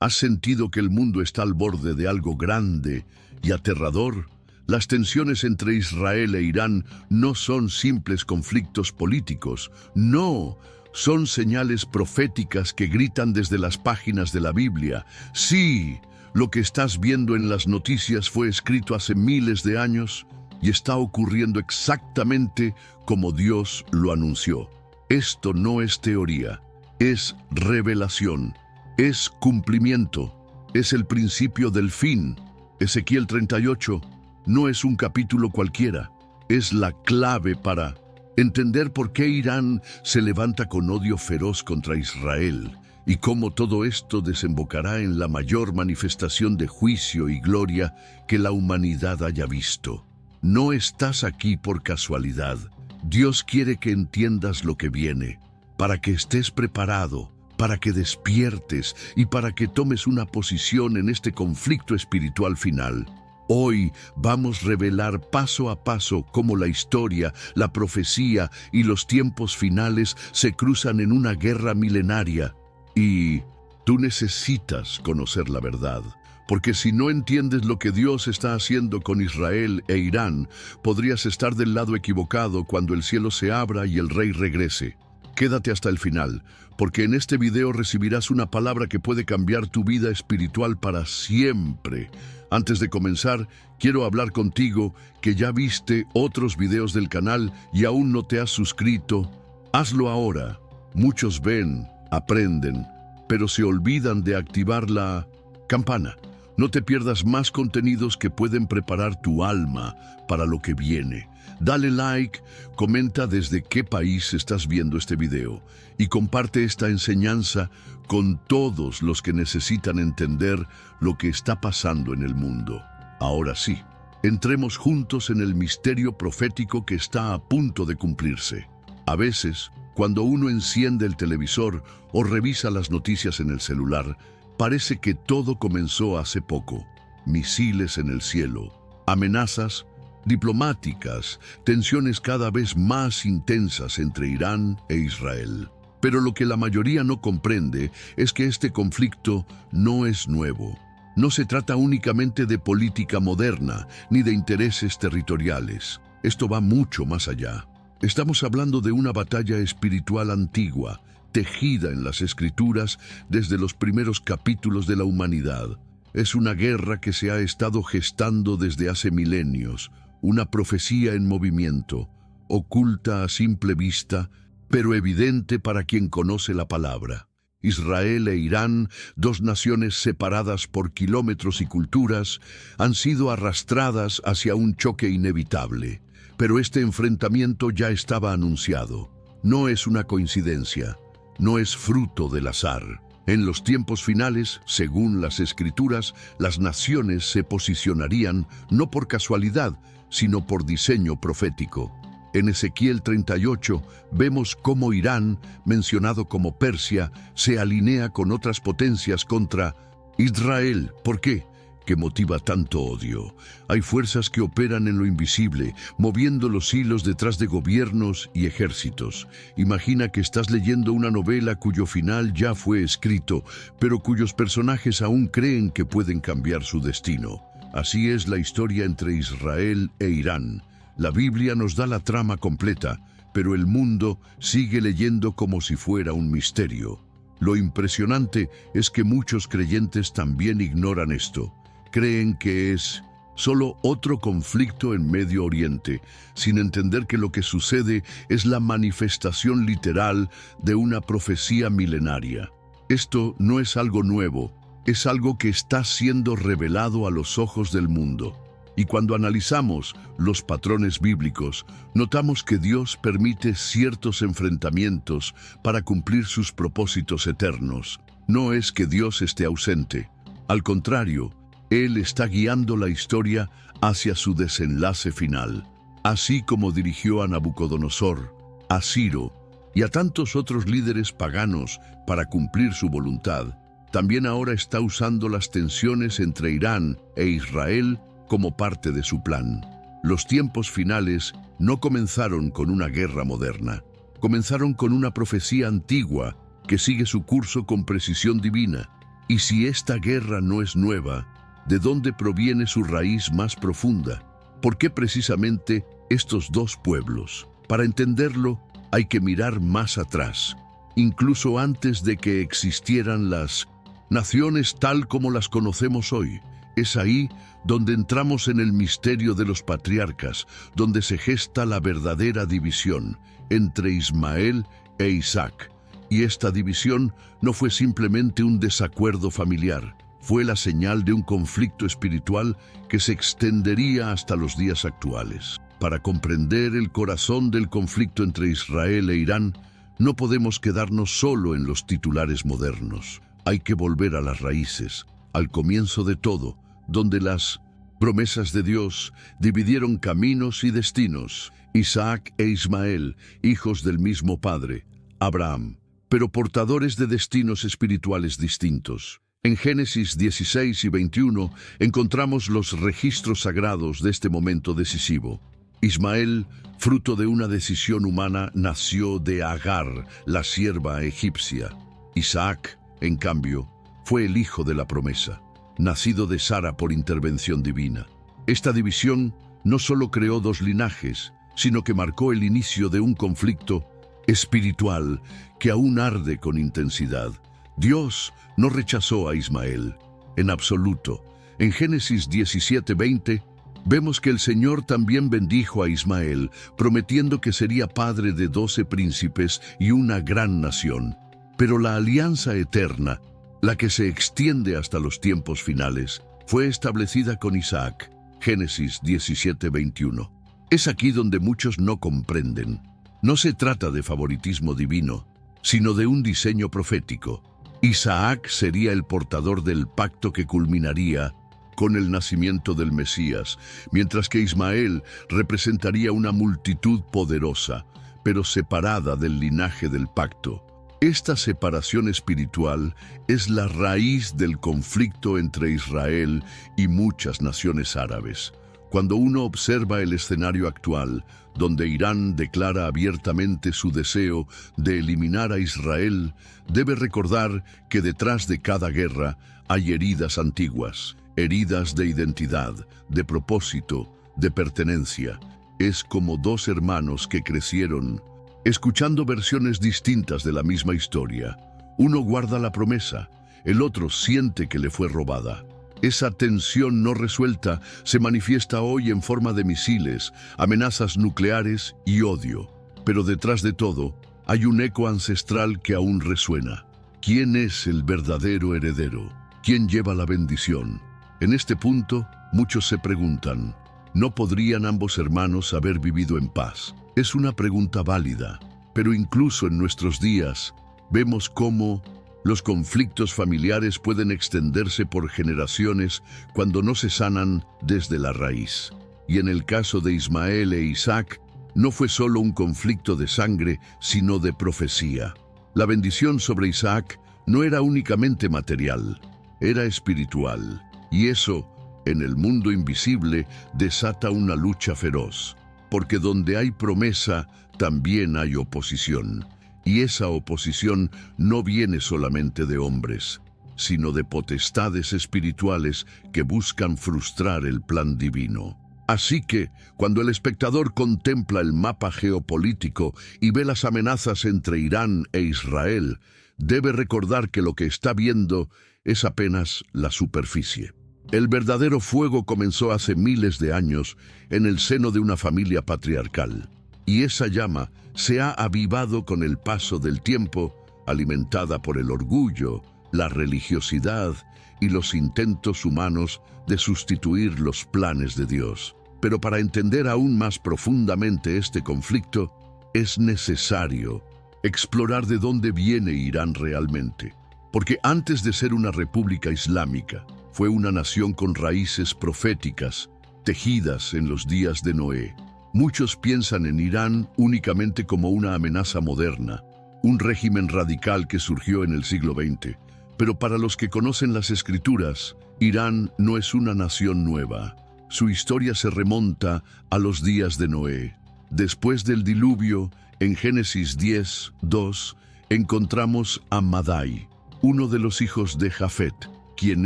¿Has sentido que el mundo está al borde de algo grande y aterrador? Las tensiones entre Israel e Irán no son simples conflictos políticos, no, son señales proféticas que gritan desde las páginas de la Biblia. Sí, lo que estás viendo en las noticias fue escrito hace miles de años y está ocurriendo exactamente como Dios lo anunció. Esto no es teoría, es revelación, es cumplimiento, es el principio del fin. Ezequiel 38 no es un capítulo cualquiera, es la clave para entender por qué Irán se levanta con odio feroz contra Israel y cómo todo esto desembocará en la mayor manifestación de juicio y gloria que la humanidad haya visto. No estás aquí por casualidad. Dios quiere que entiendas lo que viene, para que estés preparado, para que despiertes y para que tomes una posición en este conflicto espiritual final. Hoy vamos a revelar paso a paso cómo la historia, la profecía y los tiempos finales se cruzan en una guerra milenaria. Y tú necesitas conocer la verdad, porque si no entiendes lo que Dios está haciendo con Israel e Irán, podrías estar del lado equivocado cuando el cielo se abra y el rey regrese. Quédate hasta el final, porque en este video recibirás una palabra que puede cambiar tu vida espiritual para siempre. Antes de comenzar, quiero hablar contigo que ya viste otros videos del canal y aún no te has suscrito. Hazlo ahora. Muchos ven, aprenden, pero se olvidan de activar la campana. No te pierdas más contenidos que pueden preparar tu alma para lo que viene. Dale like, comenta desde qué país estás viendo este video y comparte esta enseñanza con todos los que necesitan entender lo que está pasando en el mundo. Ahora sí, entremos juntos en el misterio profético que está a punto de cumplirse. A veces, cuando uno enciende el televisor o revisa las noticias en el celular, parece que todo comenzó hace poco. Misiles en el cielo, amenazas diplomáticas, tensiones cada vez más intensas entre Irán e Israel. Pero lo que la mayoría no comprende es que este conflicto no es nuevo. No se trata únicamente de política moderna ni de intereses territoriales. Esto va mucho más allá. Estamos hablando de una batalla espiritual antigua, tejida en las Escrituras desde los primeros capítulos de la humanidad. Es una guerra que se ha estado gestando desde hace milenios, una profecía en movimiento, oculta a simple vista, pero evidente para quien conoce la palabra. Israel e Irán, dos naciones separadas por kilómetros y culturas, han sido arrastradas hacia un choque inevitable. Pero este enfrentamiento ya estaba anunciado. No es una coincidencia, no es fruto del azar. En los tiempos finales, según las Escrituras, las naciones se posicionarían no por casualidad, sino por diseño profético. En Ezequiel 38 vemos cómo Irán, mencionado como Persia, se alinea con otras potencias contra Israel. ¿Por qué? ¿Qué motiva tanto odio? Hay fuerzas que operan en lo invisible, moviendo los hilos detrás de gobiernos y ejércitos. Imagina que estás leyendo una novela cuyo final ya fue escrito, pero cuyos personajes aún creen que pueden cambiar su destino. Así es la historia entre Israel e Irán. La Biblia nos da la trama completa, pero el mundo sigue leyendo como si fuera un misterio. Lo impresionante es que muchos creyentes también ignoran esto. Creen que es solo otro conflicto en Medio Oriente, sin entender que lo que sucede es la manifestación literal de una profecía milenaria. Esto no es algo nuevo, es algo que está siendo revelado a los ojos del mundo. Y cuando analizamos los patrones bíblicos, notamos que Dios permite ciertos enfrentamientos para cumplir sus propósitos eternos. No es que Dios esté ausente. Al contrario, Él está guiando la historia hacia su desenlace final. Así como dirigió a Nabucodonosor, a Ciro y a tantos otros líderes paganos para cumplir su voluntad, también ahora está usando las tensiones entre Irán e Israel como parte de su plan. Los tiempos finales no comenzaron con una guerra moderna. Comenzaron con una profecía antigua que sigue su curso con precisión divina. Y si esta guerra no es nueva, ¿de dónde proviene su raíz más profunda? ¿Por qué precisamente estos dos pueblos? Para entenderlo, hay que mirar más atrás, incluso antes de que existieran las naciones tal como las conocemos hoy. Es ahí donde entramos en el misterio de los patriarcas, donde se gesta la verdadera división entre Ismael e Isaac. Y esta división no fue simplemente un desacuerdo familiar, fue la señal de un conflicto espiritual que se extendería hasta los días actuales. Para comprender el corazón del conflicto entre Israel e Irán, no podemos quedarnos solo en los titulares modernos. Hay que volver a las raíces, al comienzo de todo, donde las promesas de Dios dividieron caminos y destinos. Isaac e Ismael, hijos del mismo padre, Abraham, pero portadores de destinos espirituales distintos. En Génesis 16 y 21 encontramos los registros sagrados de este momento decisivo. Ismael, fruto de una decisión humana, nació de Agar, la sierva egipcia. Isaac, en cambio, fue el hijo de la promesa, nacido de Sara por intervención divina. Esta división no solo creó dos linajes, sino que marcó el inicio de un conflicto espiritual que aún arde con intensidad. Dios no rechazó a Ismael, en absoluto. En Génesis 17:20, vemos que el Señor también bendijo a Ismael, prometiendo que sería padre de 12 príncipes y una gran nación. Pero la alianza eterna, la que se extiende hasta los tiempos finales, fue establecida con Isaac. Génesis 17:21. Es aquí donde muchos no comprenden. No se trata de favoritismo divino, sino de un diseño profético. Isaac sería el portador del pacto que culminaría con el nacimiento del Mesías, mientras que Ismael representaría una multitud poderosa, pero separada del linaje del pacto. Esta separación espiritual es la raíz del conflicto entre Israel y muchas naciones árabes. Cuando uno observa el escenario actual, donde Irán declara abiertamente su deseo de eliminar a Israel, debe recordar que detrás de cada guerra hay heridas antiguas, heridas de identidad, de propósito, de pertenencia. Es como dos hermanos que crecieron escuchando versiones distintas de la misma historia. Uno guarda la promesa, el otro siente que le fue robada. Esa tensión no resuelta se manifiesta hoy en forma de misiles, amenazas nucleares y odio. Pero detrás de todo, hay un eco ancestral que aún resuena. ¿Quién es el verdadero heredero? ¿Quién lleva la bendición? En este punto, muchos se preguntan, ¿no podrían ambos hermanos haber vivido en paz? Es una pregunta válida, pero incluso en nuestros días, vemos cómo los conflictos familiares pueden extenderse por generaciones cuando no se sanan desde la raíz. Y en el caso de Ismael e Isaac, no fue solo un conflicto de sangre, sino de profecía. La bendición sobre Isaac no era únicamente material, era espiritual. Y eso, en el mundo invisible, desata una lucha feroz. Porque donde hay promesa, también hay oposición. Y esa oposición no viene solamente de hombres, sino de potestades espirituales que buscan frustrar el plan divino. Así que, cuando el espectador contempla el mapa geopolítico y ve las amenazas entre Irán e Israel, debe recordar que lo que está viendo es apenas la superficie. El verdadero fuego comenzó hace miles de años en el seno de una familia patriarcal. Y esa llama se ha avivado con el paso del tiempo, alimentada por el orgullo, la religiosidad y los intentos humanos de sustituir los planes de Dios. Pero para entender aún más profundamente este conflicto, es necesario explorar de dónde viene Irán realmente. Porque antes de ser una república islámica, fue una nación con raíces proféticas, tejidas en los días de Noé. Muchos piensan en Irán únicamente como una amenaza moderna, un régimen radical que surgió en el siglo XX. Pero para los que conocen las Escrituras, Irán no es una nación nueva. Su historia se remonta a los días de Noé. Después del diluvio, en Génesis 10:2, encontramos a Madai, uno de los hijos de Jafet, quien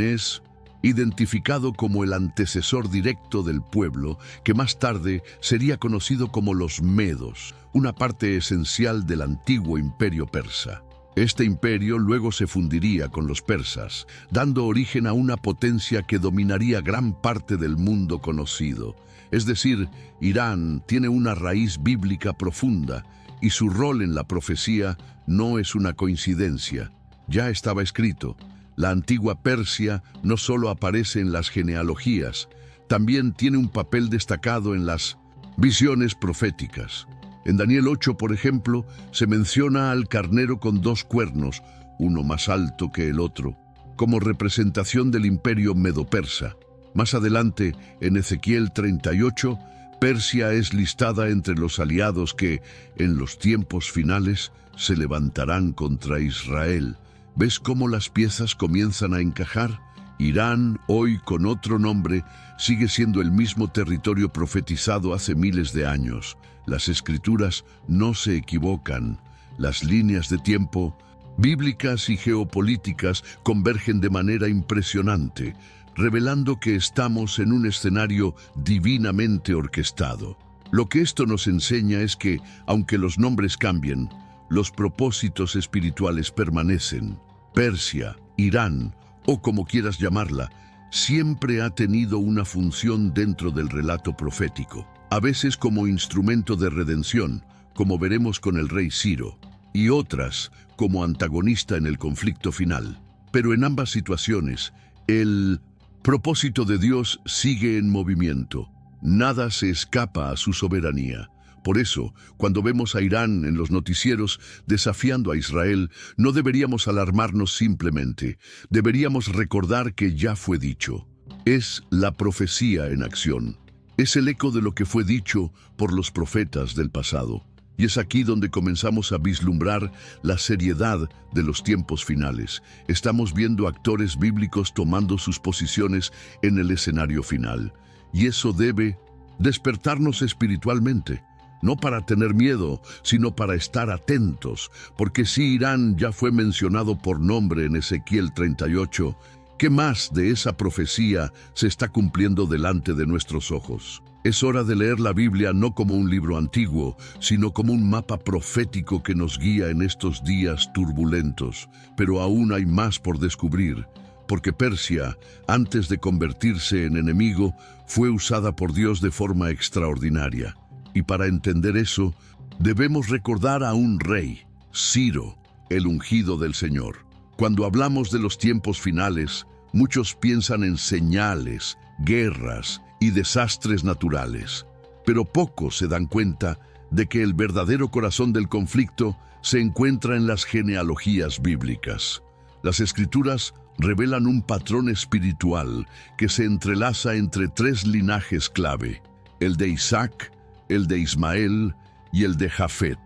es identificado como el antecesor directo del pueblo, que más tarde sería conocido como los medos, una parte esencial del antiguo imperio persa. Este imperio luego se fundiría con los persas, dando origen a una potencia que dominaría gran parte del mundo conocido. Es decir, Irán tiene una raíz bíblica profunda y su rol en la profecía no es una coincidencia. Ya estaba escrito. La antigua Persia no solo aparece en las genealogías, también tiene un papel destacado en las visiones proféticas. En Daniel 8, por ejemplo, se menciona al carnero con 2 cuernos, uno más alto que el otro, como representación del imperio medo-persa. Más adelante, en Ezequiel 38, Persia es listada entre los aliados que, en los tiempos finales, se levantarán contra Israel. ¿Ves cómo las piezas comienzan a encajar? Irán, hoy con otro nombre, sigue siendo el mismo territorio profetizado hace miles de años. Las escrituras no se equivocan. Las líneas de tiempo, bíblicas y geopolíticas, convergen de manera impresionante, revelando que estamos en un escenario divinamente orquestado. Lo que esto nos enseña es que, aunque los nombres cambien, los propósitos espirituales permanecen. Persia, Irán, o como quieras llamarla, siempre ha tenido una función dentro del relato profético, a veces como instrumento de redención, como veremos con el rey Ciro, y otras como antagonista en el conflicto final. Pero en ambas situaciones, el propósito de Dios sigue en movimiento. Nada se escapa a su soberanía. Por eso, cuando vemos a Irán en los noticieros desafiando a Israel, no deberíamos alarmarnos simplemente. Deberíamos recordar que ya fue dicho. Es la profecía en acción. Es el eco de lo que fue dicho por los profetas del pasado. Y es aquí donde comenzamos a vislumbrar la seriedad de los tiempos finales. Estamos viendo actores bíblicos tomando sus posiciones en el escenario final. Y eso debe despertarnos espiritualmente. No para tener miedo, sino para estar atentos, porque si Irán ya fue mencionado por nombre en Ezequiel 38, ¿qué más de esa profecía se está cumpliendo delante de nuestros ojos? Es hora de leer la Biblia no como un libro antiguo, sino como un mapa profético que nos guía en estos días turbulentos. Pero aún hay más por descubrir, porque Persia, antes de convertirse en enemigo, fue usada por Dios de forma extraordinaria. Y para entender eso, debemos recordar a un rey, Ciro, el ungido del Señor. Cuando hablamos de los tiempos finales, muchos piensan en señales, guerras y desastres naturales, pero pocos se dan cuenta de que el verdadero corazón del conflicto se encuentra en las genealogías bíblicas. Las Escrituras revelan un patrón espiritual que se entrelaza entre 3 linajes clave, el de Isaac, el de Ismael y el de Jafet,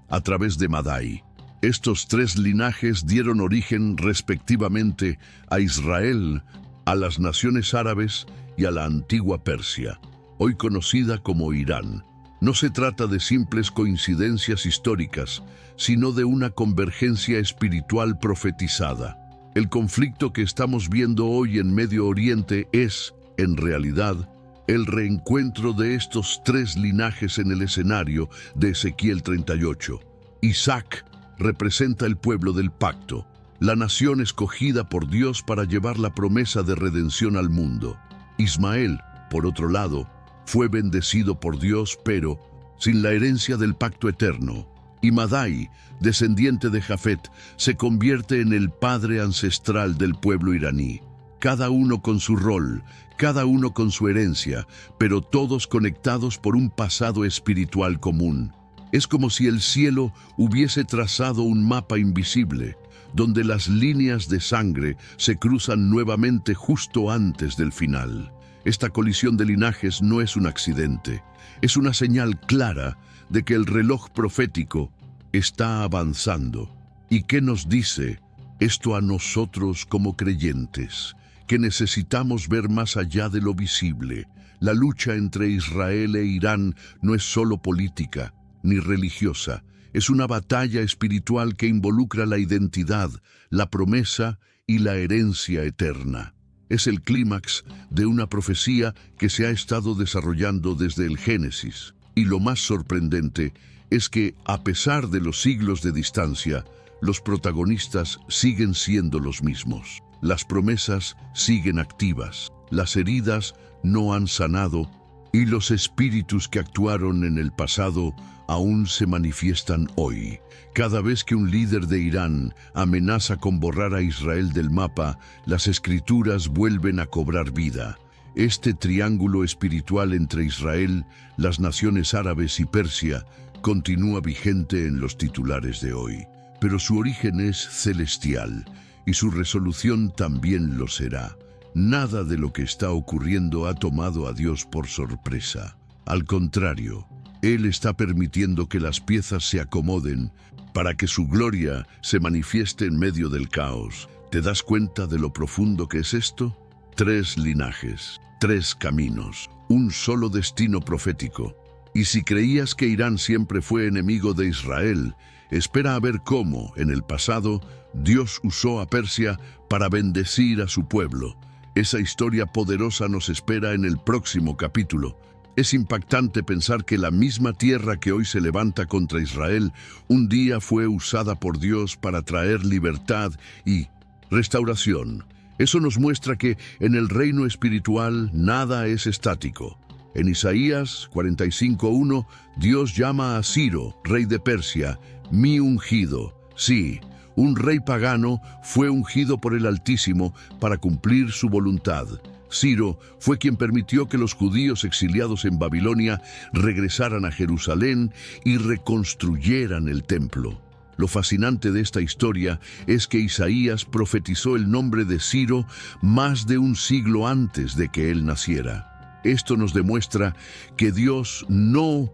a través de Madai. Estos 3 linajes dieron origen respectivamente a Israel, a las naciones árabes y a la antigua Persia, hoy conocida como Irán. No se trata de simples coincidencias históricas, sino de una convergencia espiritual profetizada. El conflicto que estamos viendo hoy en Medio Oriente es, en realidad, el reencuentro de estos 3 linajes en el escenario de Ezequiel 38. Isaac representa el pueblo del pacto, la nación escogida por Dios para llevar la promesa de redención al mundo. Ismael, por otro lado, fue bendecido por Dios, pero sin la herencia del pacto eterno. Y Madai, descendiente de Jafet, se convierte en el padre ancestral del pueblo iraní. Cada uno con su rol, cada uno con su herencia, pero todos conectados por un pasado espiritual común. Es como si el cielo hubiese trazado un mapa invisible, donde las líneas de sangre se cruzan nuevamente justo antes del final. Esta colisión de linajes no es un accidente, es una señal clara de que el reloj profético está avanzando. ¿Y qué nos dice esto a nosotros como creyentes? Que necesitamos ver más allá de lo visible. La lucha entre Israel e Irán no es solo política ni religiosa, Es una batalla espiritual que involucra la identidad, la promesa y la herencia eterna. Es el clímax de una profecía que se ha estado desarrollando desde el Génesis. Y lo más sorprendente es que, a pesar de los siglos de distancia, los protagonistas siguen siendo los mismos. Las promesas siguen activas, las heridas no han sanado y los espíritus que actuaron en el pasado aún se manifiestan hoy. Cada vez que un líder de Irán amenaza con borrar a Israel del mapa, las escrituras vuelven a cobrar vida. Este triángulo espiritual entre Israel, las naciones árabes y Persia continúa vigente en los titulares de hoy. Pero su origen es celestial y su resolución también lo será. Nada de lo que está ocurriendo ha tomado a Dios por sorpresa. Al contrario, Él está permitiendo que las piezas se acomoden para que su gloria se manifieste en medio del caos. ¿Te das cuenta de lo profundo que es esto? 3 linajes, 3 caminos, un solo destino profético. Y si creías que Irán siempre fue enemigo de Israel, espera a ver cómo, en el pasado, Dios usó a Persia para bendecir a su pueblo. Esa historia poderosa nos espera en el próximo capítulo. Es impactante pensar que la misma tierra que hoy se levanta contra Israel, un día fue usada por Dios para traer libertad y restauración. Eso nos muestra que en el reino espiritual nada es estático. En Isaías 45:1, Dios llama a Ciro, rey de Persia, mi ungido. Sí, un rey pagano fue ungido por el Altísimo para cumplir su voluntad. Ciro fue quien permitió que los judíos exiliados en Babilonia regresaran a Jerusalén y reconstruyeran el templo. Lo fascinante de esta historia es que Isaías profetizó el nombre de Ciro más de un siglo antes de que él naciera. Esto nos demuestra que Dios no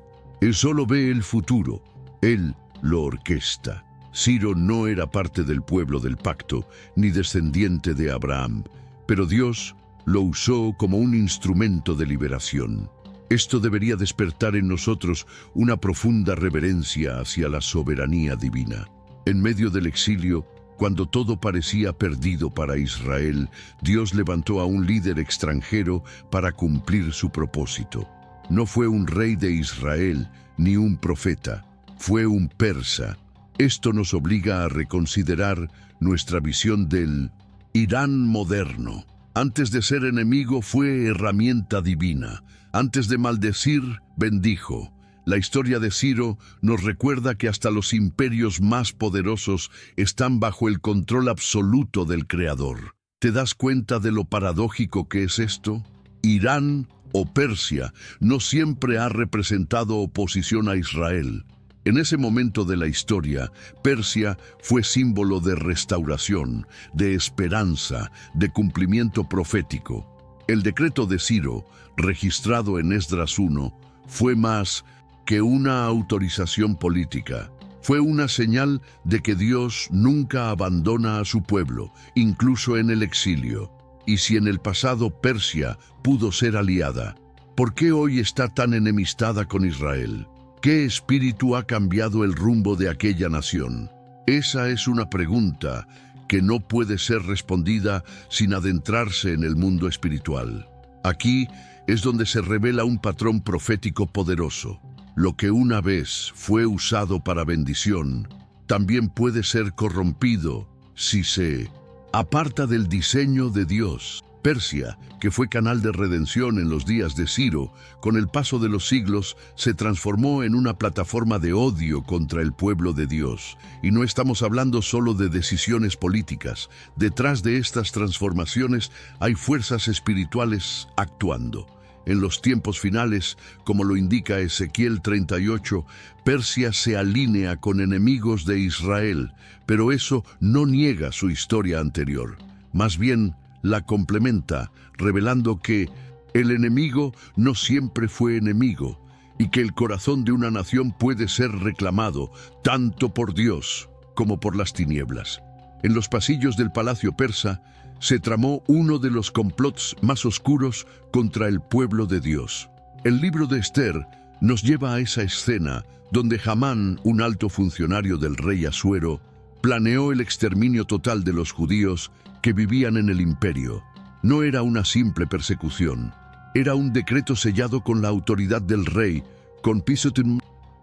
solo ve el futuro, Él lo orquesta. Ciro no era parte del pueblo del pacto, ni descendiente de Abraham, pero Dios lo usó como un instrumento de liberación. Esto debería despertar en nosotros una profunda reverencia hacia la soberanía divina. En medio del exilio, cuando todo parecía perdido para Israel, Dios levantó a un líder extranjero para cumplir su propósito. No fue un rey de Israel ni un profeta, fue un persa. Esto nos obliga a reconsiderar nuestra visión del Irán moderno. Antes de ser enemigo fue herramienta divina. Antes de maldecir, bendijo. La historia de Ciro nos recuerda que hasta los imperios más poderosos están bajo el control absoluto del Creador. ¿Te das cuenta de lo paradójico que es esto? Irán o Persia no siempre ha representado oposición a Israel. En ese momento de la historia, Persia fue símbolo de restauración, de esperanza, de cumplimiento profético. El decreto de Ciro, registrado en Esdras 1, fue más que una autorización política. Fue una señal de que Dios nunca abandona a su pueblo, incluso en el exilio. Y si en el pasado Persia pudo ser aliada, ¿por qué hoy está tan enemistada con Israel? ¿Qué espíritu ha cambiado el rumbo de aquella nación? Esa es una pregunta que no puede ser respondida sin adentrarse en el mundo espiritual. Aquí es donde se revela un patrón profético poderoso. Lo que una vez fue usado para bendición, también puede ser corrompido si se aparta del diseño de Dios. Persia, que fue canal de redención en los días de Ciro, con el paso de los siglos se transformó en una plataforma de odio contra el pueblo de Dios. Y no estamos hablando solo de decisiones políticas. Detrás de estas transformaciones hay fuerzas espirituales actuando. En los tiempos finales, como lo indica Ezequiel 38, Persia se alinea con enemigos de Israel, pero eso no niega su historia anterior. Más bien, la complementa, revelando que el enemigo no siempre fue enemigo y que el corazón de una nación puede ser reclamado tanto por Dios como por las tinieblas. En los pasillos del palacio persa se tramó uno de los complots más oscuros contra el pueblo de Dios. El libro de Esther nos lleva a esa escena donde Hamán, un alto funcionario del rey Asuero, planeó el exterminio total de los judíos que vivían en el imperio. No era una simple persecución, era un decreto sellado con la autoridad del rey, con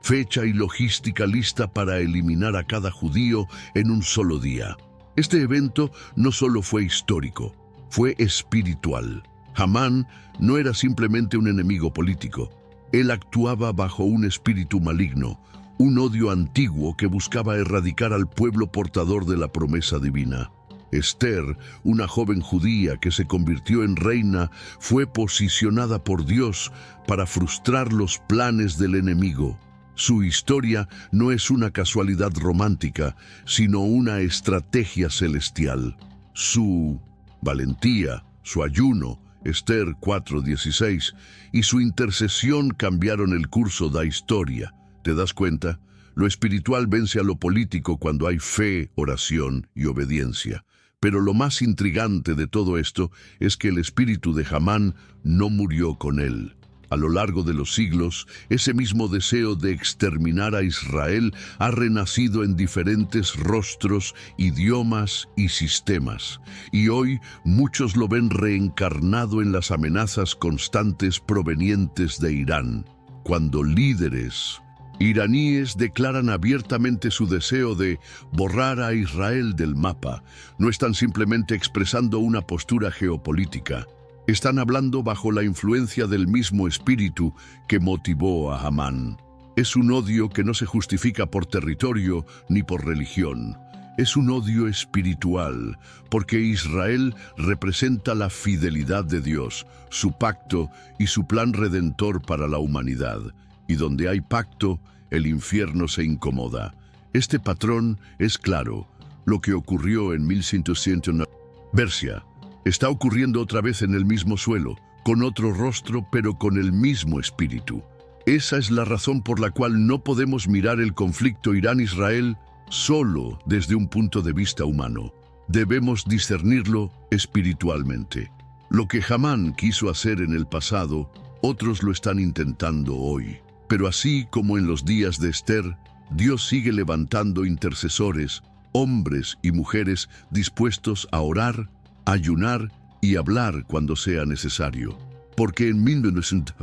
fecha y logística lista para eliminar a cada judío en un solo día. Este evento no solo fue histórico, fue espiritual. Hamán no era simplemente un enemigo político. Él actuaba bajo un espíritu maligno, un odio antiguo que buscaba erradicar al pueblo portador de la promesa divina. Esther, una joven judía que se convirtió en reina, fue posicionada por Dios para frustrar los planes del enemigo. Su historia no es una casualidad romántica, sino una estrategia celestial. Su valentía, su ayuno, Esther 4:16, y su intercesión cambiaron el curso de la historia. ¿Te das cuenta? Lo espiritual vence a lo político cuando hay fe, oración y obediencia. Pero lo más intrigante de todo esto es que el espíritu de Hamán no murió con él. A lo largo de los siglos, ese mismo deseo de exterminar a Israel ha renacido en diferentes rostros, idiomas y sistemas. Y hoy muchos lo ven reencarnado en las amenazas constantes provenientes de Irán. Cuando líderes iraníes declaran abiertamente su deseo de borrar a Israel del mapa, no están simplemente expresando una postura geopolítica. Están hablando bajo la influencia del mismo espíritu que motivó a Hamán. Es un odio que no se justifica por territorio ni por religión. Es un odio espiritual, porque Israel representa la fidelidad de Dios, su pacto y su plan redentor para la humanidad. Y donde hay pacto, el infierno se incomoda. Este patrón es claro. Lo que ocurrió en 1109 Persia está ocurriendo otra vez en el mismo suelo, con otro rostro, pero con el mismo espíritu. Esa es la razón por la cual no podemos mirar el conflicto Irán-Israel solo desde un punto de vista humano. Debemos discernirlo espiritualmente. Lo que Hamán quiso hacer en el pasado, otros lo están intentando hoy. Pero así como en los días de Esther, Dios sigue levantando intercesores, hombres y mujeres dispuestos a orar, ayunar y hablar cuando sea necesario. Porque en 1900,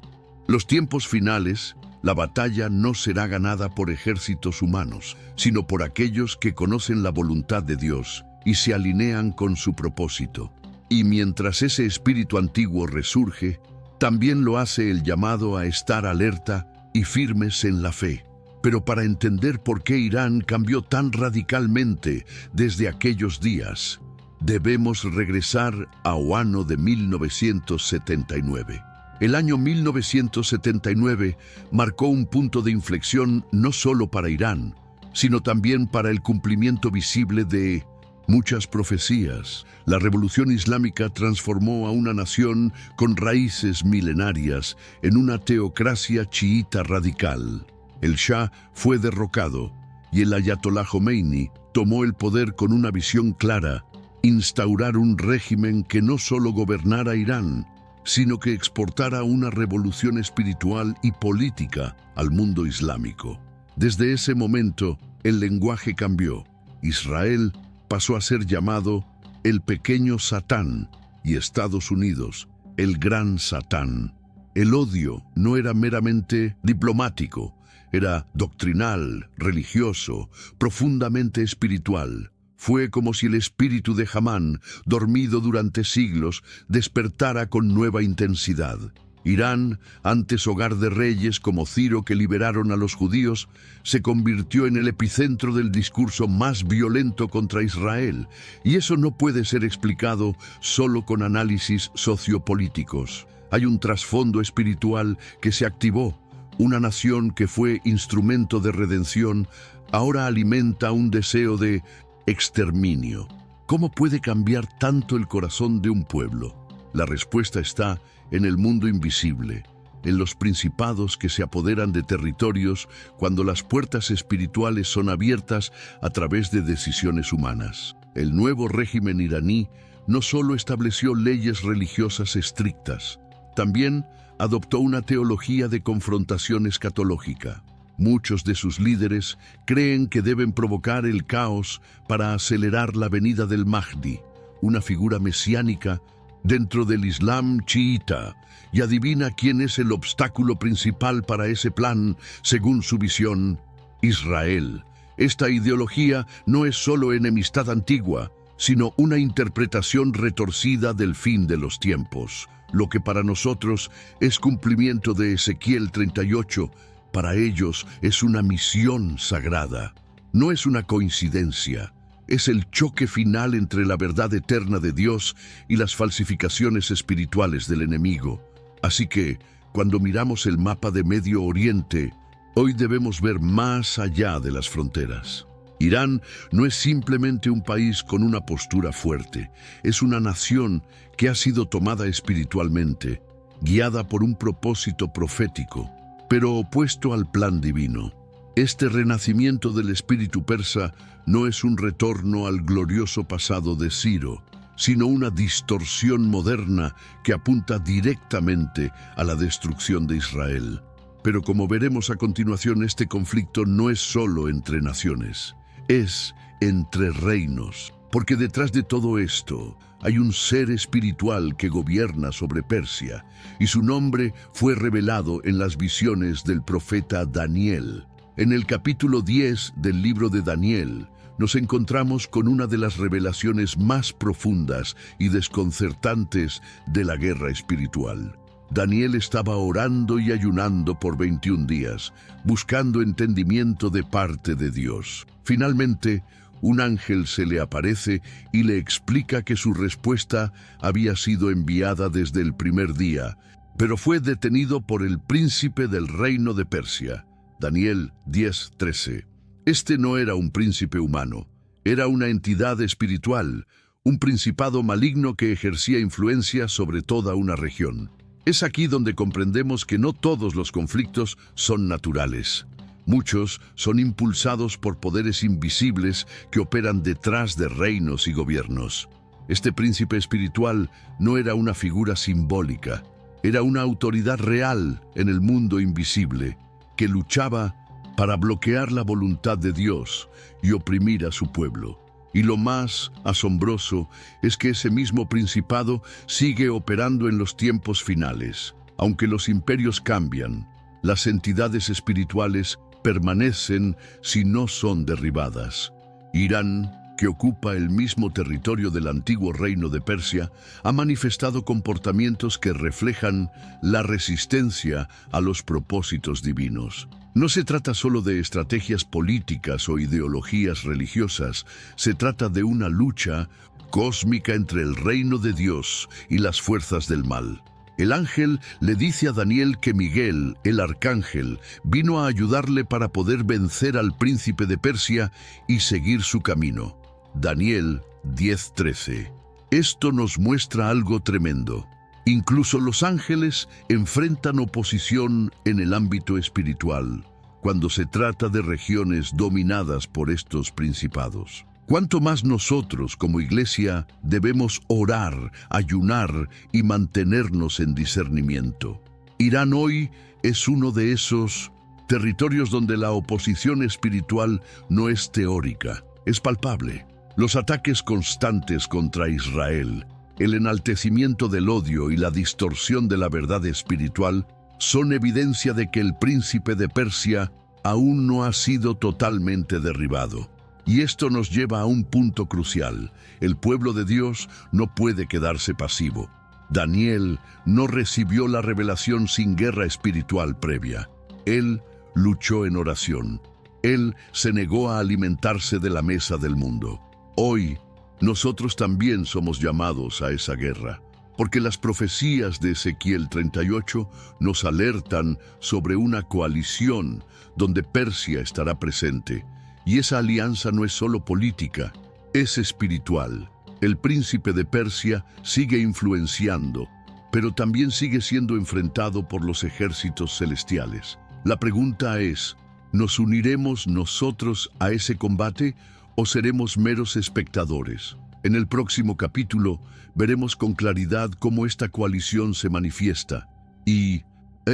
los tiempos finales, la batalla no será ganada por ejércitos humanos, sino por aquellos que conocen la voluntad de Dios y se alinean con su propósito. Y mientras ese espíritu antiguo resurge, también lo hace el llamado a estar alerta y firmes en la fe. Pero para entender por qué Irán cambió tan radicalmente desde aquellos días, debemos regresar a Oano de 1979. El año 1979 marcó un punto de inflexión no solo para Irán, sino también para el cumplimiento visible de muchas profecías. La revolución islámica transformó a una nación con raíces milenarias en una teocracia chiita radical. El Shah fue derrocado y el Ayatollah Khomeini tomó el poder con una visión clara: instaurar un régimen que no solo gobernara Irán, sino que exportara una revolución espiritual y política al mundo islámico. Desde ese momento, el lenguaje cambió. Israel pasó a ser llamado el pequeño Satán y Estados Unidos el gran Satán. El odio no era meramente diplomático, era doctrinal, religioso, profundamente espiritual. Fue como si el espíritu de Hamán, dormido durante siglos, despertara con nueva intensidad. Irán, antes hogar de reyes como Ciro que liberaron a los judíos, se convirtió en el epicentro del discurso más violento contra Israel, y eso no puede ser explicado solo con análisis sociopolíticos. Hay un trasfondo espiritual que se activó. Una nación que fue instrumento de redención ahora alimenta un deseo de exterminio. ¿Cómo puede cambiar tanto el corazón de un pueblo? La respuesta está en el mundo invisible, en los principados que se apoderan de territorios cuando las puertas espirituales son abiertas a través de decisiones humanas. El nuevo régimen iraní no solo estableció leyes religiosas estrictas, también adoptó una teología de confrontación escatológica. Muchos de sus líderes creen que deben provocar el caos para acelerar la venida del Mahdi, una figura mesiánica dentro del Islam chiita, y adivina quién es el obstáculo principal para ese plan, según su visión: Israel. Esta ideología no es solo enemistad antigua, sino una interpretación retorcida del fin de los tiempos. Lo que para nosotros es cumplimiento de Ezequiel 38, para ellos es una misión sagrada. No es una coincidencia, es el choque final entre la verdad eterna de Dios y las falsificaciones espirituales del enemigo. Así que, cuando miramos el mapa de Medio Oriente, hoy debemos ver más allá de las fronteras. Irán no es simplemente un país con una postura fuerte, es una nación que ha sido tomada espiritualmente, guiada por un propósito profético, pero opuesto al plan divino. Este renacimiento del espíritu persa no es un retorno al glorioso pasado de Ciro, sino una distorsión moderna que apunta directamente a la destrucción de Israel. Pero como veremos a continuación, este conflicto no es solo entre naciones, es entre reinos, porque detrás de todo esto hay un ser espiritual que gobierna sobre Persia, y su nombre fue revelado en las visiones del profeta Daniel. En el capítulo 10 del libro de Daniel, nos encontramos con una de las revelaciones más profundas y desconcertantes de la guerra espiritual. Daniel estaba orando y ayunando por 21 días, buscando entendimiento de parte de Dios. Finalmente, un ángel se le aparece y le explica que su respuesta había sido enviada desde el primer día, pero fue detenido por el príncipe del reino de Persia. Daniel 10:13. Este no era un príncipe humano, era una entidad espiritual, un principado maligno que ejercía influencia sobre toda una región. Es aquí donde comprendemos que no todos los conflictos son naturales. Muchos son impulsados por poderes invisibles que operan detrás de reinos y gobiernos. Este príncipe espiritual no era una figura simbólica, era una autoridad real en el mundo invisible, que luchaba para bloquear la voluntad de Dios y oprimir a su pueblo. Y lo más asombroso es que ese mismo principado sigue operando en los tiempos finales. Aunque los imperios cambian, las entidades espirituales permanecen si no son derribadas. Irán, que ocupa el mismo territorio del antiguo reino de Persia, ha manifestado comportamientos que reflejan la resistencia a los propósitos divinos. No se trata solo de estrategias políticas o ideologías religiosas, se trata de una lucha cósmica entre el reino de Dios y las fuerzas del mal. El ángel le dice a Daniel que Miguel, el arcángel, vino a ayudarle para poder vencer al príncipe de Persia y seguir su camino. Daniel 10:13. Esto nos muestra algo tremendo. Incluso los ángeles enfrentan oposición en el ámbito espiritual, cuando se trata de regiones dominadas por estos principados. ¿Cuánto más nosotros, como iglesia, debemos orar, ayunar y mantenernos en discernimiento? Irán hoy es uno de esos territorios donde la oposición espiritual no es teórica, es palpable. Los ataques constantes contra Israel, el enaltecimiento del odio y la distorsión de la verdad espiritual son evidencia de que el príncipe de Persia aún no ha sido totalmente derribado. Y esto nos lleva a un punto crucial. El pueblo de Dios no puede quedarse pasivo. Daniel no recibió la revelación sin guerra espiritual previa. Él luchó en oración. Él se negó a alimentarse de la mesa del mundo. Hoy, nosotros también somos llamados a esa guerra, porque las profecías de Ezequiel 38 nos alertan sobre una coalición donde Persia estará presente. Y esa alianza no es solo política, es espiritual. El príncipe de Persia sigue influenciando, pero también sigue siendo enfrentado por los ejércitos celestiales. La pregunta es, ¿nos uniremos nosotros a ese combate o seremos meros espectadores? En el próximo capítulo veremos con claridad cómo esta coalición se manifiesta y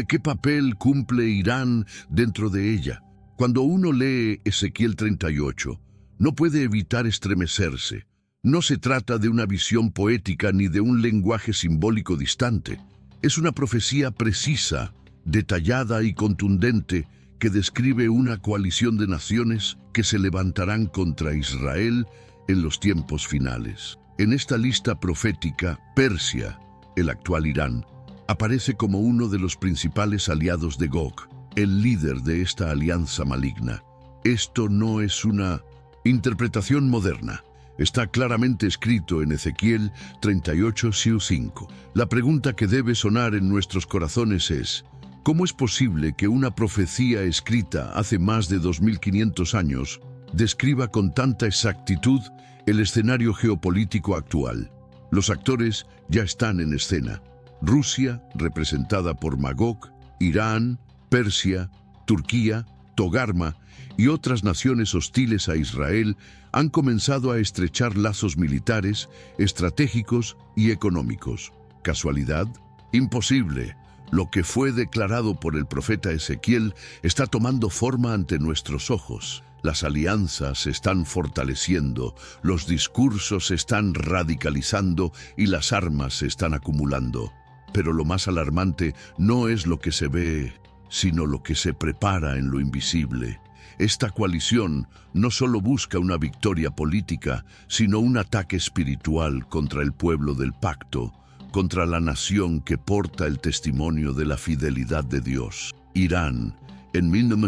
¿Qué papel cumple Irán dentro de ella? Cuando uno lee Ezequiel 38, no puede evitar estremecerse. No se trata de una visión poética ni de un lenguaje simbólico distante. Es una profecía precisa, detallada y contundente que describe una coalición de naciones que se levantarán contra Israel en los tiempos finales. En esta lista profética, Persia, el actual Irán, aparece como uno de los principales aliados de Gog, el líder de esta alianza maligna. Esto no es una interpretación moderna. Está claramente escrito en Ezequiel 38:5. La pregunta que debe sonar en nuestros corazones es: ¿cómo es posible que una profecía escrita hace más de 2500 años describa con tanta exactitud el escenario geopolítico actual? Los actores ya están en escena. Rusia, representada por Magog, Irán, Persia, Turquía, Togarma y otras naciones hostiles a Israel han comenzado a estrechar lazos militares, estratégicos y económicos. ¿Casualidad? Imposible. Lo que fue declarado por el profeta Ezequiel está tomando forma ante nuestros ojos. Las alianzas se están fortaleciendo, los discursos se están radicalizando y las armas se están acumulando. Pero lo más alarmante no es lo que se ve, sino lo que se prepara en lo invisible. Esta coalición no solo busca una victoria política, sino un ataque espiritual contra el pueblo del pacto, contra la nación que porta el testimonio de la fidelidad de Dios. Irán, en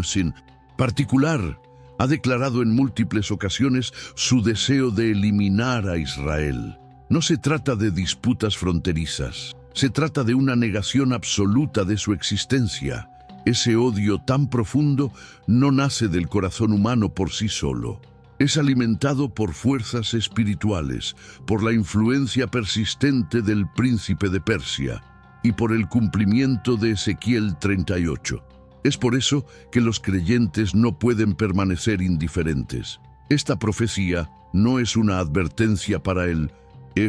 particular, ha declarado en múltiples ocasiones su deseo de eliminar a Israel. No se trata de disputas fronterizas, se trata de una negación absoluta de su existencia. Ese odio tan profundo no nace del corazón humano por sí solo. Es alimentado por fuerzas espirituales, por la influencia persistente del príncipe de Persia y por el cumplimiento de Ezequiel 38. Es por eso que los creyentes no pueden permanecer indiferentes. Esta profecía no es una advertencia para el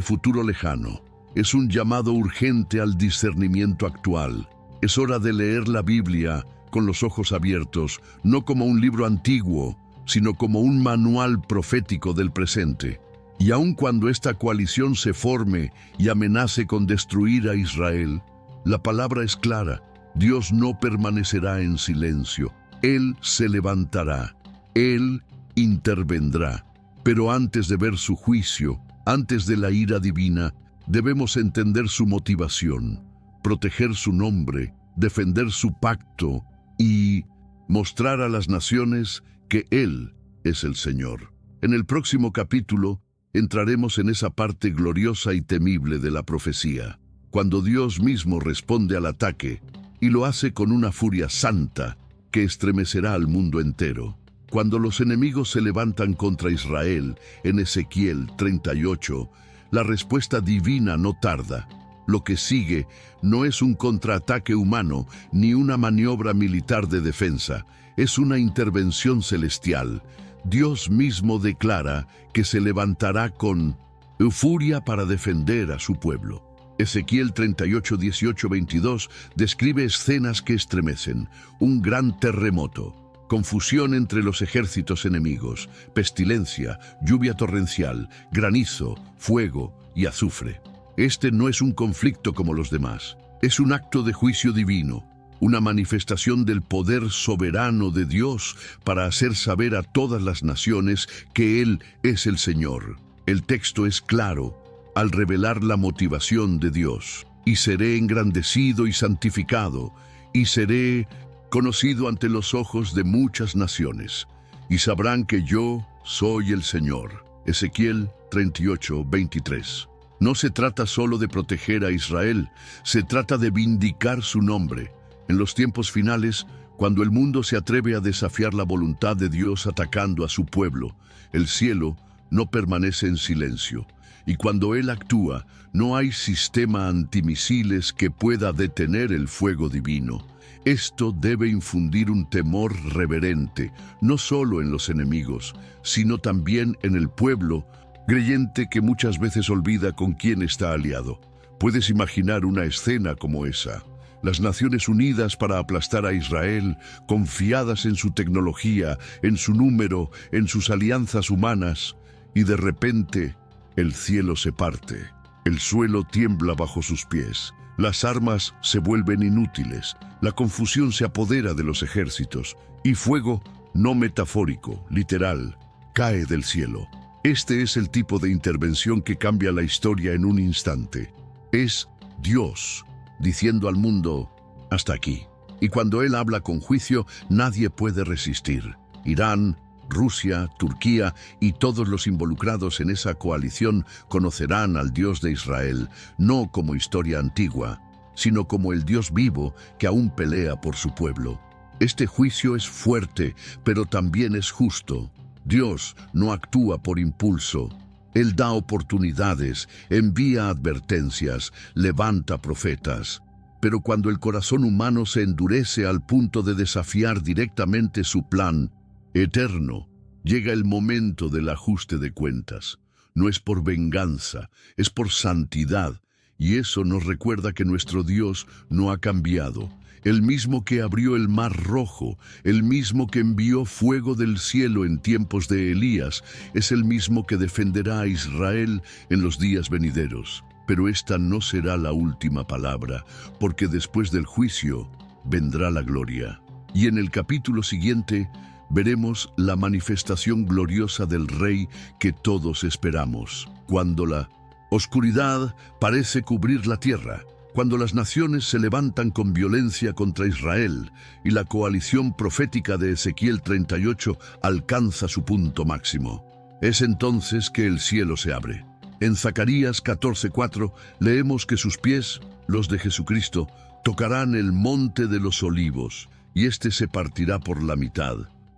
futuro lejano. Es un llamado urgente al discernimiento actual. Es hora de leer la Biblia con los ojos abiertos, no como un libro antiguo, sino como un manual profético del presente. Y aun cuando esta coalición se forme y amenace con destruir a Israel, la palabra es clara: Dios no permanecerá en silencio. Él se levantará, Él intervendrá. Pero antes de ver su juicio, antes de la ira divina, debemos entender su motivación, proteger su nombre, defender su pacto y mostrar a las naciones que Él es el Señor. En el próximo capítulo entraremos en esa parte gloriosa y temible de la profecía, cuando Dios mismo responde al ataque y lo hace con una furia santa que estremecerá al mundo entero. Cuando los enemigos se levantan contra Israel en Ezequiel 38, la respuesta divina no tarda. Lo que sigue no es un contraataque humano ni una maniobra militar de defensa, es una intervención celestial. Dios mismo declara que se levantará con furia para defender a su pueblo. Ezequiel 38, 18, 22 describe escenas que estremecen: un gran terremoto, confusión entre los ejércitos enemigos, pestilencia, lluvia torrencial, granizo, fuego y azufre. Este no es un conflicto como los demás, es un acto de juicio divino, una manifestación del poder soberano de Dios para hacer saber a todas las naciones que Él es el Señor. El texto es claro al revelar la motivación de Dios: y seré engrandecido y santificado, y seré conocido ante los ojos de muchas naciones, y sabrán que yo soy el Señor. Ezequiel 38, 23. No se trata solo de proteger a Israel, se trata de vindicar su nombre. En los tiempos finales, cuando el mundo se atreve a desafiar la voluntad de Dios atacando a su pueblo, el cielo no permanece en silencio. Y cuando Él actúa, no hay sistema antimisiles que pueda detener el fuego divino. Esto debe infundir un temor reverente, no solo en los enemigos, sino también en el pueblo creyente que muchas veces olvida con quién está aliado. ¿Puedes imaginar una escena como esa? Las Naciones Unidas para aplastar a Israel, confiadas en su tecnología, en su número, en sus alianzas humanas, y de repente el cielo se parte, el suelo tiembla bajo sus pies, las armas se vuelven inútiles, la confusión se apodera de los ejércitos, y fuego, no metafórico, literal, cae del cielo. Este es el tipo de intervención que cambia la historia en un instante. Es Dios diciendo al mundo, hasta aquí. Y cuando Él habla con juicio, nadie puede resistir. Irán, Rusia, Turquía y todos los involucrados en esa coalición conocerán al Dios de Israel, no como historia antigua, sino como el Dios vivo que aún pelea por su pueblo. Este juicio es fuerte, pero también es justo. Dios no actúa por impulso. Él da oportunidades, envía advertencias, levanta profetas. Pero cuando el corazón humano se endurece al punto de desafiar directamente su plan eterno, llega el momento del ajuste de cuentas. No es por venganza, es por santidad. Y eso nos recuerda que nuestro Dios no ha cambiado. El mismo que abrió el mar rojo, el mismo que envió fuego del cielo en tiempos de Elías, es el mismo que defenderá a Israel en los días venideros. Pero esta no será la última palabra, porque después del juicio vendrá la gloria. Y en el capítulo siguiente veremos la manifestación gloriosa del Rey que todos esperamos, cuando la oscuridad parece cubrir la tierra, cuando las naciones se levantan con violencia contra Israel y la coalición profética de Ezequiel 38 alcanza su punto máximo. Es entonces que el cielo se abre. En Zacarías 14:4 leemos que sus pies, los de Jesucristo, tocarán el monte de los olivos, y éste se partirá por la mitad.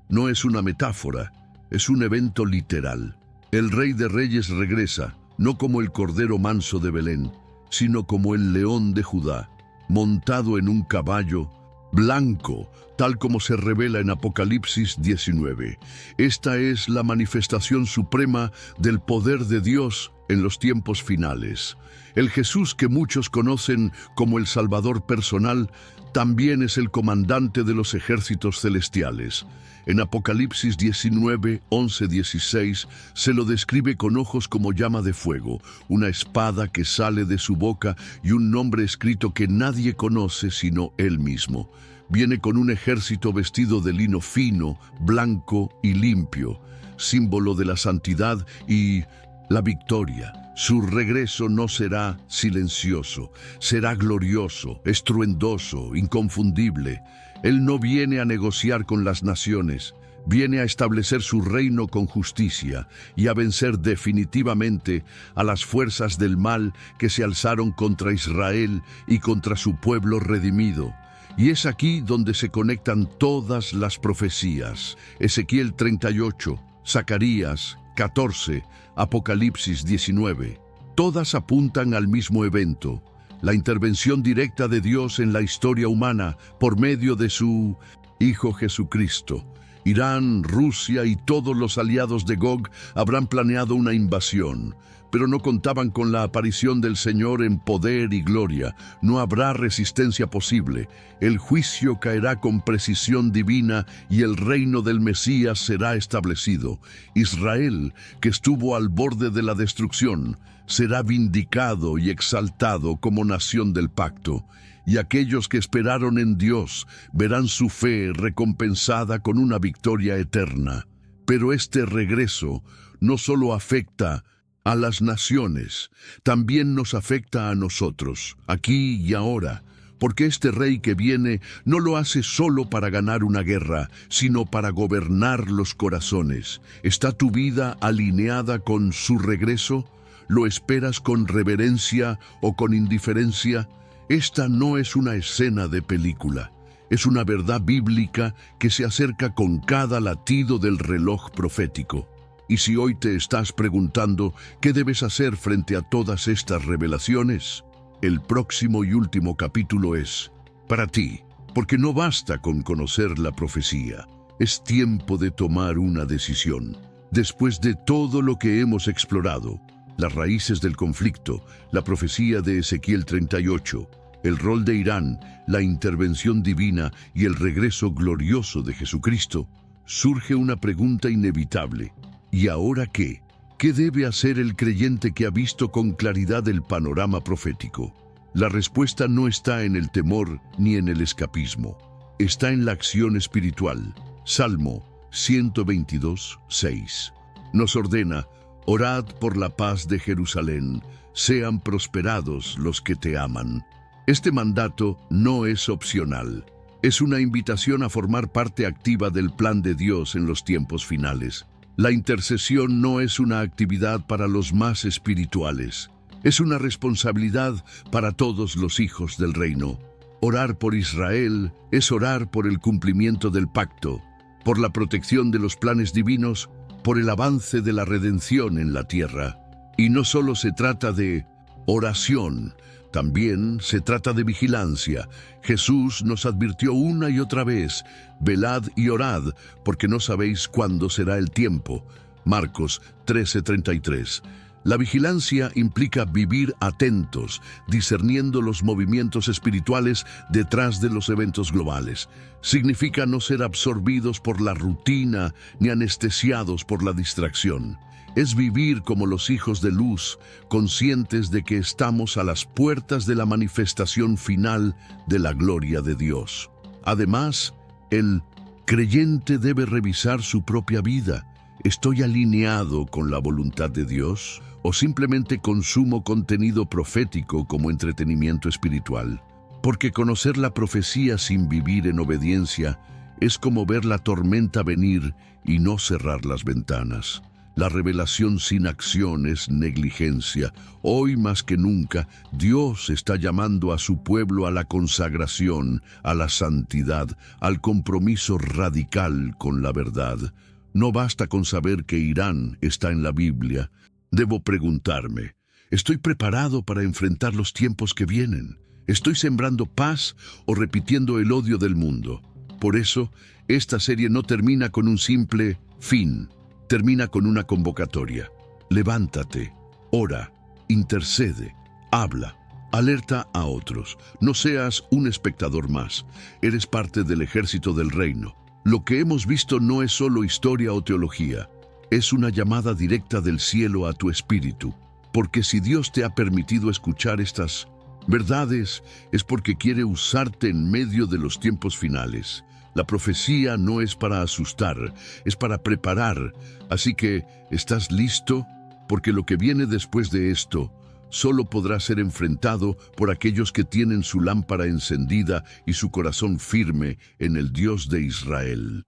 No es una metáfora, es un evento literal. El Rey de Reyes regresa, no como el Cordero manso de Belén, sino como el León de Judá, montado en un caballo blanco, tal como se revela en Apocalipsis 19. Esta es la manifestación suprema del poder de Dios en los tiempos finales. El Jesús que muchos conocen como el Salvador personal, también es el comandante de los ejércitos celestiales. En Apocalipsis 19, 11, 16, se lo describe con ojos como llama de fuego, una espada que sale de su boca y un nombre escrito que nadie conoce sino él mismo. Viene con un ejército vestido de lino fino, blanco y limpio, símbolo de la santidad y la victoria. Su regreso no será silencioso, será glorioso, estruendoso, inconfundible. Él no viene a negociar con las naciones, viene a establecer su reino con justicia y a vencer definitivamente a las fuerzas del mal que se alzaron contra Israel y contra su pueblo redimido. Y es aquí donde se conectan todas las profecías. Ezequiel 38, Zacarías 14, Apocalipsis 19. Todas apuntan al mismo evento, la intervención directa de Dios en la historia humana por medio de su Hijo Jesucristo. Irán, Rusia y todos los aliados de Gog habrán planeado una invasión, pero no contaban con la aparición del Señor en poder y gloria. No habrá resistencia posible. El juicio caerá con precisión divina y el reino del Mesías será establecido. Israel, que estuvo al borde de la destrucción, será vindicado y exaltado como nación del pacto. Y aquellos que esperaron en Dios verán su fe recompensada con una victoria eterna. Pero este regreso no solo afecta a las naciones, también nos afecta a nosotros, aquí y ahora, porque este Rey que viene no lo hace solo para ganar una guerra, sino para gobernar los corazones. ¿Está tu vida alineada con su regreso? ¿Lo esperas con reverencia o con indiferencia? Esta no es una escena de película, es una verdad bíblica que se acerca con cada latido del reloj profético. Y si hoy te estás preguntando qué debes hacer frente a todas estas revelaciones, el próximo y último capítulo es para ti, porque no basta con conocer la profecía, es tiempo de tomar una decisión. Después de todo lo que hemos explorado, las raíces del conflicto, la profecía de Ezequiel 38, el rol de Irán, la intervención divina y el regreso glorioso de Jesucristo, surge una pregunta inevitable. ¿Y ahora qué? ¿Qué debe hacer el creyente que ha visto con claridad el panorama profético? La respuesta no está en el temor ni en el escapismo. Está en la acción espiritual. Salmo 122, 6. Nos ordena: orad por la paz de Jerusalén, sean prosperados los que te aman. Este mandato no es opcional. Es una invitación a formar parte activa del plan de Dios en los tiempos finales. La intercesión no es una actividad para los más espirituales. Es una responsabilidad para todos los hijos del reino. Orar por Israel es orar por el cumplimiento del pacto, por la protección de los planes divinos, por el avance de la redención en la tierra. Y no solo se trata de oración, también se trata de vigilancia. Jesús nos advirtió una y otra vez: velad y orad, porque no sabéis cuándo será el tiempo. Marcos 13:33. La vigilancia implica vivir atentos, discerniendo los movimientos espirituales detrás de los eventos globales. Significa no ser absorbidos por la rutina ni anestesiados por la distracción. Es vivir como los hijos de luz, conscientes de que estamos a las puertas de la manifestación final de la gloria de Dios. Además, el creyente debe revisar su propia vida. ¿Estoy alineado con la voluntad de Dios? ¿O simplemente consumo contenido profético como entretenimiento espiritual? Porque conocer la profecía sin vivir en obediencia es como ver la tormenta venir y no cerrar las ventanas. La revelación sin acción es negligencia. Hoy más que nunca, Dios está llamando a su pueblo a la consagración, a la santidad, al compromiso radical con la verdad. No basta con saber que Irán está en la Biblia. Debo preguntarme: ¿estoy preparado para enfrentar los tiempos que vienen? ¿Estoy sembrando paz o repitiendo el odio del mundo? Por eso, esta serie no termina con un simple fin. Termina con una convocatoria. Levántate, ora, intercede, habla, alerta a otros. No seas un espectador más. Eres parte del ejército del reino. Lo que hemos visto no es solo historia o teología. Es una llamada directa del cielo a tu espíritu. Porque si Dios te ha permitido escuchar estas verdades, es porque quiere usarte en medio de los tiempos finales. La profecía no es para asustar, es para preparar. Así que, ¿estás listo? Porque lo que viene después de esto solo podrá ser enfrentado por aquellos que tienen su lámpara encendida y su corazón firme en el Dios de Israel.